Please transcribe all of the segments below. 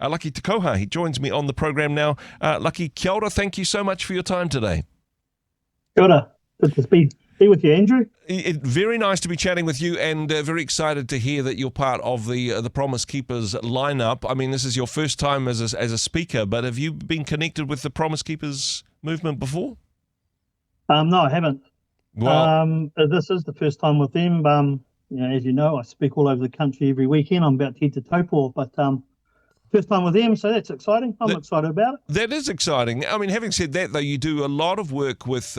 Lucky Te Koha. He joins me on the program now. Lucky, kia ora, thank you so much for your time today. Kia ora. Good to be with you, Andrew. Very nice to be chatting with you, and very excited to hear that you're part of the Promise Keepers lineup. I mean, this is your first time as a speaker, but have you been connected with the Promise Keepers movement before? No, I haven't. Well, This is the first time with them. As you know, I speak all over the country every weekend. I'm about to head to Tooha, but first time with them, so that's exciting. I'm excited about it. That is exciting. I mean, having said that, though, you do a lot of work with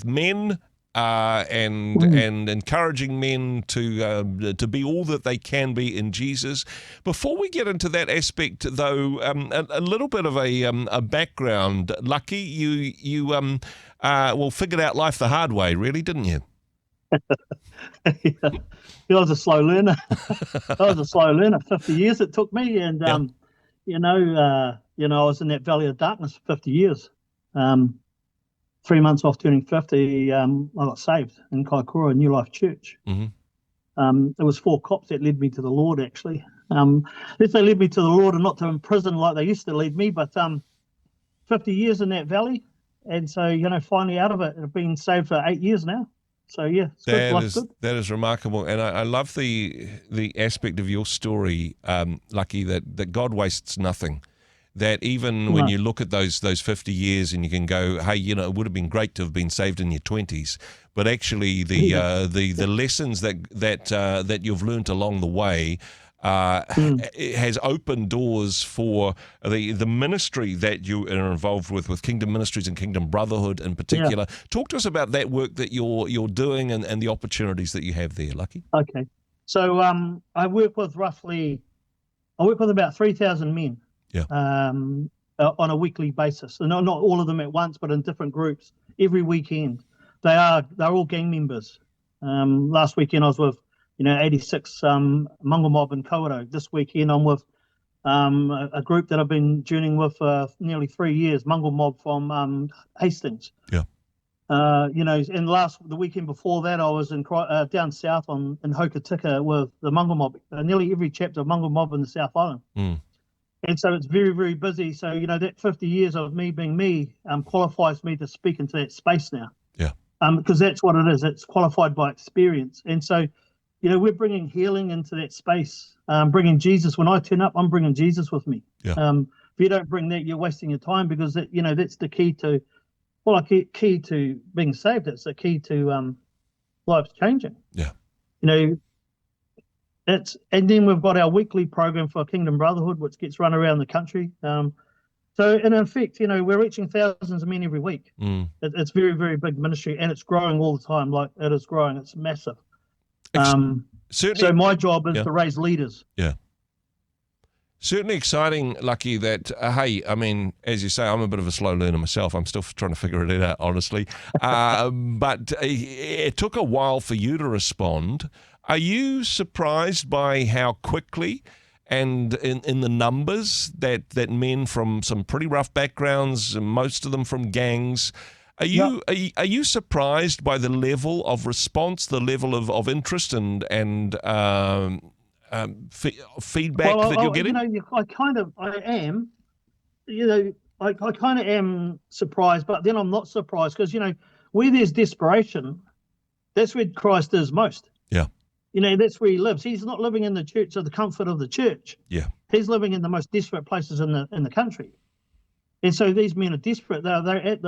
men. And encouraging men to be all that they can be in Jesus. Before we get into that aspect, though, a little bit of a background. Lucky, you figured out life the hard way, really, didn't you? Yeah. I was a slow learner. 50 years it took me, and I was in that valley of darkness for 50 years. 3 months off turning 50, I got saved in Kaikoura, New Life Church. Mm-hmm. It was 4 cops that led me to the Lord, actually. They led me to the Lord and not to in prison like they used to lead me, but 50 years in that valley. And so, finally out of it, I've been saved for 8 years now. So, yeah, it's good. Life's good. That is remarkable. And I love the aspect of your story, Lucky, that God wastes nothing. That even when you look at those 50 years and you can go, hey, it would have been great to have been saved in your 20s, but actually the lessons that you've learnt along the way it has opened doors for the ministry that you are involved with Kingdom Ministries and Kingdom Brotherhood in particular. Yeah. Talk to us about that work that you're doing and the opportunities that you have there, Lucky. Okay, so I work with about 3,000 men. Yeah. On a weekly basis, and not all of them at once, but in different groups every weekend. They're all gang members. Last weekend I was with 86 Mungo Mob in Kauro. This weekend I'm with a group that I've been journeying with for nearly 3 years, Mungo Mob from Hastings. Yeah. And the weekend before that I was in down south in Hokitika with the Mungo Mob. Nearly every chapter of Mungo Mob in the South Island. Mm. And so it's very, very busy. So, that 50 years of me being me qualifies me to speak into that space now. Yeah. Because that's what it is. It's qualified by experience. And so, we're bringing healing into that space, bringing Jesus. When I turn up, I'm bringing Jesus with me. Yeah. If you don't bring that, you're wasting your time, because that's the key to, key to being saved. It's the key to lives changing. Yeah. And then we've got our weekly program for Kingdom Brotherhood, which gets run around the country. So in effect, we're reaching thousands of men every week. Mm. It's very, very big ministry, and it's growing all the time. Like, it is growing. It's massive. Certainly, so my job is to raise leaders. Yeah. Certainly exciting, Lucky, that, hey, I mean, as you say, I'm a bit of a slow learner myself. I'm still trying to figure it out, honestly. But it took a while for you to respond. Are you surprised by how quickly and in the numbers that men from some pretty rough backgrounds, most of them from gangs, are you surprised by the level of response, the level of interest and feedback that you're getting? I am. I kind of am surprised, but then I'm not surprised, because where there's desperation, that's where Christ is most. Yeah. That's where he lives. He's not living in the church or the comfort of the church. Yeah. He's living in the most desperate places in the country. And so these men are desperate. They're at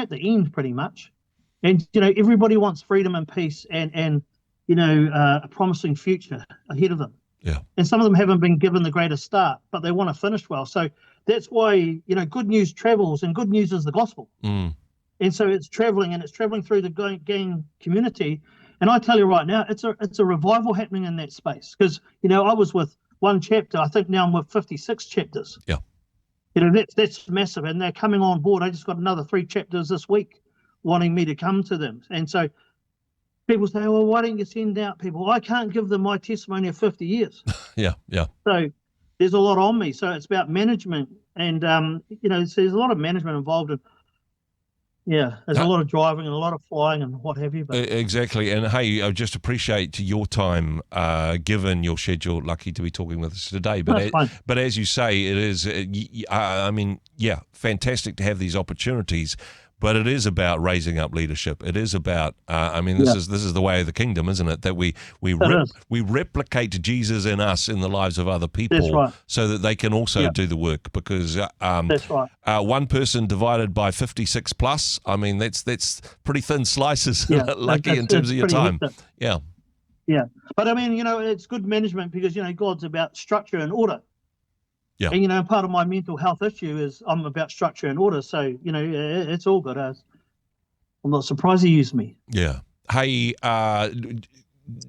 the end pretty much. And everybody wants freedom and peace and a promising future ahead of them. Yeah. And some of them haven't been given the greatest start, but they want to finish well. So that's why good news travels, and good news is the gospel. Mm. And so it's traveling through the gang community. And I tell you right now, it's a revival happening in that space, because I was with one chapter. I think now I'm with 56 chapters. Yeah. That's massive, and they're coming on board. I just got another 3 chapters this week, wanting me to come to them. And so people say, well, why don't you send out people? I can't give them my testimony of 50 years. Yeah. So there's a lot on me. So it's about management, and there's a lot of management involved in Yeah, there's a lot of driving and a lot of flying and what have you. But Exactly. And hey, I just appreciate your time, given your schedule. Lucky to be talking with us today. But as you say, it is, I mean, yeah, fantastic to have these opportunities. But it is about raising up leadership. It is about, this is the way of the kingdom, isn't it? That we replicate Jesus in us in the lives of other people, so that they can also do the work. Because one person divided by 56 plus, I mean, that's pretty thin slices. Lucky in terms of your time. Yeah. But I mean, it's good management because God's about structure and order. Yeah. And, part of my mental health issue is I'm about structure and order. So, it's all good. I'm not surprised he used me. Yeah. Hey,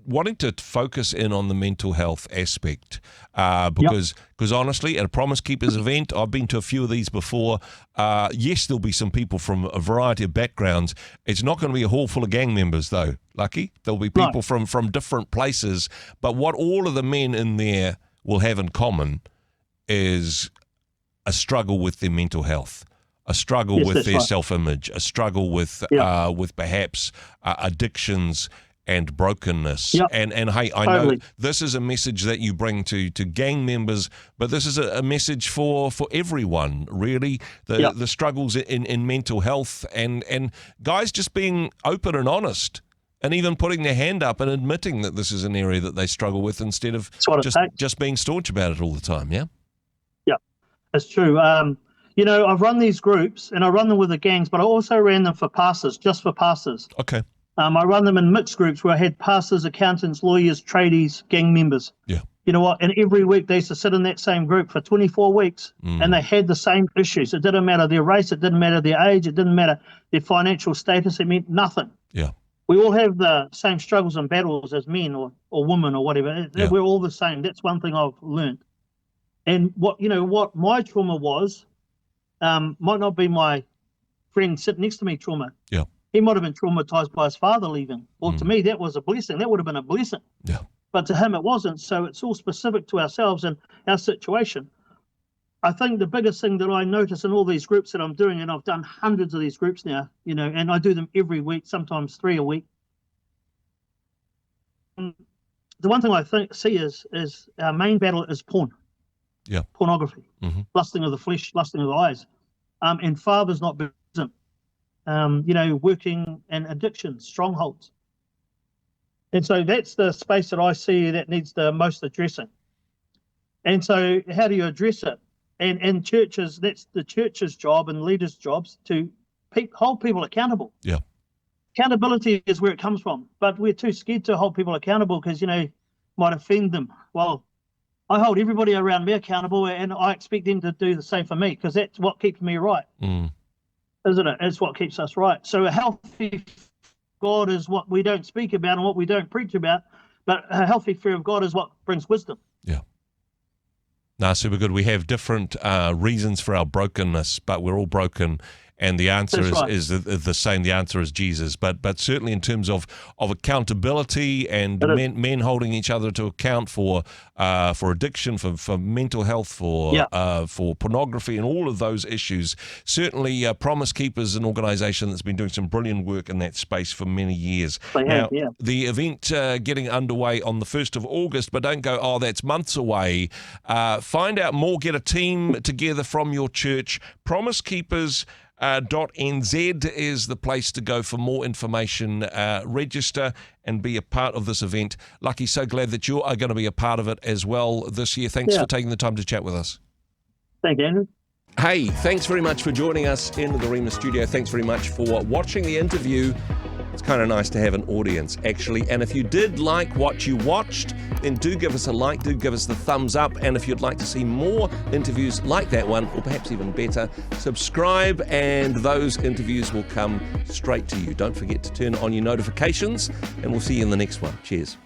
wanting to focus in on the mental health aspect, because honestly, at a Promise Keepers event, I've been to a few of these before. Yes, there'll be some people from a variety of backgrounds. It's not going to be a hall full of gang members, though, Lucky. There'll be people from different places. But what all of the men in there will have in common is a struggle with their mental health, a struggle with their self-image, a struggle with perhaps addictions and brokenness. And hey, I know this is a message that you bring to gang members, but this is a message for everyone, really, the struggles in mental health and guys just being open and honest. And even putting their hand up and admitting that this is an area that they struggle with instead of just being staunch about it all the time, yeah? It's true. I've run these groups, and I run them with the gangs, but I also ran them for pastors, just for pastors. Okay. I run them in mixed groups where I had pastors, accountants, lawyers, tradies, gang members. Yeah. You know what? And every week they used to sit in that same group for 24 weeks, and they had the same issues. It didn't matter their race. It didn't matter their age. It didn't matter their financial status. It meant nothing. Yeah. We all have the same struggles and battles as men or women or whatever. We're all the same. That's one thing I've learned. And what my trauma was, might not be my friend sitting next to me trauma. Yeah. He might have been traumatized by his father leaving. Well, to me, that was a blessing. That would have been a blessing. Yeah. But to him, it wasn't. So it's all specific to ourselves and our situation. I think the biggest thing that I notice in all these groups that I'm doing, and I've done hundreds of these groups now, and I do them every week, sometimes 3 a week. The one thing I see is our main battle is porn. Yeah. Pornography, lusting of the flesh, lusting of the eyes, and fathers not present, working and addiction, strongholds. And so that's the space that I see that needs the most addressing. And so how do you address it? And churches, that's the church's job and leaders' jobs to hold people accountable. Yeah. Accountability is where it comes from, but we're too scared to hold people accountable because, might offend them. Well, I hold everybody around me accountable, and I expect them to do the same for me because that's what keeps me right, isn't it? It's what keeps us right. So a healthy God is what we don't speak about and what we don't preach about, but a healthy fear of God is what brings wisdom. Yeah. No, super good. We have different reasons for our brokenness, but we're all broken. And the answer is the same. The answer is Jesus. But certainly in terms of accountability and men holding each other to account for addiction, for mental health, for pornography, and all of those issues. Certainly, Promise Keepers is an organisation that's been doing some brilliant work in that space for many years. The event getting underway on the 1st of August, but don't go, oh, that's months away. Find out more. Get a team together from your church. Promise Keepers. .nz is the place to go for more information. Register and be a part of this event. Lucky, so glad that you are going to be a part of it as well this year. Thanks for taking the time to chat with us. Thank you, Andrew. Hey, thanks very much for joining us in the Rhema studio. Thanks very much for watching the interview. It's kind of nice to have an audience, actually. And if you did like what you watched, then do give us a like, do give us the thumbs up. And if you'd like to see more interviews like that one, or perhaps even better, subscribe and those interviews will come straight to you. Don't forget to turn on your notifications, and we'll see you in the next one. Cheers.